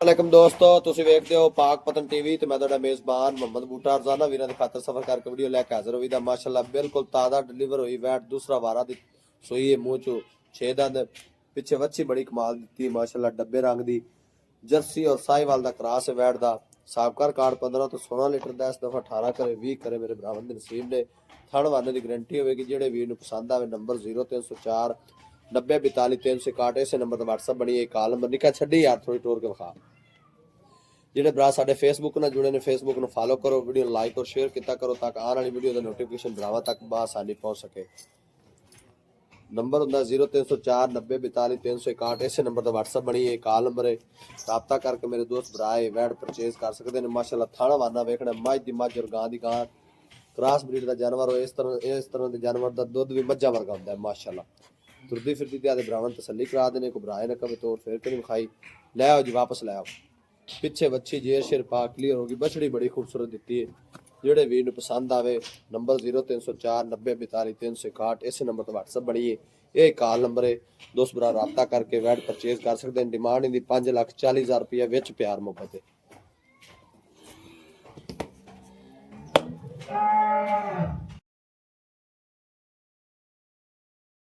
ਵਾਲੇਕਮ ਦੋਸਤੋ, ਤੁਸੀਂ ਵੇਖਦੇ ਹੋ ਪਾਕ ਪਤਨ ਟੀਵੀ ਤੇ ਮੈਂ ਤੁਹਾਡਾ ਮੇਜ਼ਬਾਨ ਮੁਹੰਮਦ ਬੂਟਾ ਰਜ਼ਾਨਾ ਵੀਰਾਂ ਦੇ ਖਾਤਰ ਸਫਰ ਕਰਕੇ ਵੀਡੀਓ ਲੈ ਕੇ ਹਾਜ਼ਰ ਹੋਈ ਦਾ। ਮਾਸ਼ਾਅੱਲਾ ਬਿਲਕੁਲ ਤਾਜ਼ਾ ਡਿਲੀਵਰ ਹੋਈ ਵੈਟ ਦੂਸਰਾ ਵਾਰਾ ਦੀ ਸੋਈ ਹੈ, ਮੂੰਹ ਚੋਂ 6 ਦੰਦ ਪਿੱਛੇ ਵੱਛੀ ਬੜੀ ਕਮਾਲ ਦਿੱਤੀ ਮਾਸ਼ਾਅੱਲਾ। ਡੱਬੇ ਰੰਗ ਦੀ ਜਰਸੀ ਔਰ ਸਾਹੀਵਾਲ ਦਾ ਕਰਾਸ ਹੈ ਵੈਟ ਦਾ। ਸਾਬਕਾ ਰਿਕਾਰਡ 15 ਤੋਂ 16 ਲੀਟਰ ਦਾ, ਇਸ ਦਫਾ 18 ਕਰੇ 20 ਕਰੇ ਮੇਰੇ ਭਰਾਵਾਂ ਦੇ ਨਸੀਬ ਨੇ। ਥਣ ਵਾਨੇ ਦੀ ਗਰੰਟੀ ਹੋਵੇਗੀ। ਜਿਹੜੇ ਵੀਰ ਨੂੰ ਪਸੰਦ ਆਵੇ ਨੰਬਰ 0304 90 42 361 ਇਸੇ ਨੰਬਰ ਤੇ WhatsApp ਬਣੀ ਹੈ। ਕਾਲ ਨੰਬਰ ਨਿਕਾ ਛੱਡੀ ਯਾਰ ਥੋੜੀ ਟੋਰ ਕੇ ਵਿਖਾ। ਜਿਹੜੇ ਭਰਾ ਸਾਡੇ ਫੇਸਬੁੱਕ ਨਾਲ ਜੁੜੇ ਨੇ ਫੇਸਬੁੱਕ ਨੂੰ ਫਾਲੋ ਕਰੋ, ਵੀਡੀਓ ਲਾਈਕ ਔਰ ਸ਼ੇਅਰ ਕੀਤਾ ਕਰੋ ਤਾਂ ਕਿ ਆਉਣ ਵਾਲੀ ਵੀਡੀਓ ਦਾ ਨੋਟੀਫਿਕੇਸ਼ਨ ਭਰਾਵਾਂ ਤੱਕ ਬਆਸਾਨੀ ਪਹੁੰਚ ਸਕੇ। ਨੰਬਰ ਹੁੰਦਾ 0304 90 42 361 ਇਸੇ ਨੰਬਰ ਦਾ WhatsApp ਬਣੀ ਹੈ। ਕਾਲ ਨੰਬਰ ਹੈ, ਰਾਬਤਾ ਕਰਕੇ ਮੇਰੇ ਦੋਸਤ ਭਰਾ ਵੈਟ ਪਰਚੇਜ਼ ਕਰ ਸਕਦੇ ਨੇ। ਮਾਸ਼ਾਅੱਲਾ ਥਣ ਵਾਨਾ ਵੇਖਣਾ, ਮੱਝ ਦੀ ਮੱਝ ਔਰ ਗਾਂ ਦੀ ਗਾਂ, ਕ੍ਰਾਸ ਬਰੀਡ ਦਾ ਜਾਨਵਰ ਹੋ। ਇਸ ਤਰ੍ਹਾਂ ਦੇ ਜਾਨਵਰ ਦਾ ਦੁੱਧ ਵੀ ਮੱਝਾਂ ਵਰਗਾ ਹੁੰਦਾ ਹੈ ਮਾਸ਼ਾਅੱਲਾ। ਤੁਰਦੀ ਫਿਰਦੀ ਤੇ ਆਦੇ ਭਰਾਵਾਂ ਨੂੰ ਤਸੱਲੀ ਕਰਾ ਦੇਣੇ, ਕੋ ਭਰਾਏ ਨਾ ਕਵੇ ਤੋੜ ਫੇਰ ਕੇ ਨਹੀਂ ਵਿਖਾਈ। ਲੈ ਆਓ ਜੀ, ਵਾਪਸ ਲੈ ਆਓ। ਪਿੱਛੇ ਵੱਛੀ ਜੇਰ ਸ਼ੇਰ ਪਾ ਕਲੀਅਰ ਹੋ ਗਈ, ਬਛੜੀ ਬੜੀ ਖੂਬਸੂਰਤ ਦਿੱਤੀ ਹੈ। ਜਿਹੜੇ ਵੀਰ ਨੂੰ ਪਸੰਦ ਆਵੇ ਨੰਬਰ 0304 90 42 361 ਇਸੇ ਨੰਬਰ ਤੇ WhatsApp ਬਣੀ ਹੈ। ਇਹ ਕਾਲ ਨੰਬਰ ਹੈ, ਦੋਸਤ ਭਰਾ ਰਾਬਤਾ ਕਰਕੇ ਵੈਟ ਪਰਚੇਜ਼ ਕਰ ਸਕਦੇ ਨੇ। ਡਿਮਾਂਡ ਇਹਦੀ 5,40,000 ਰੁਪਏ ਵਿੱਚ ਪਿਆਰ ਮੁਹੱਬਤ ਹੈ।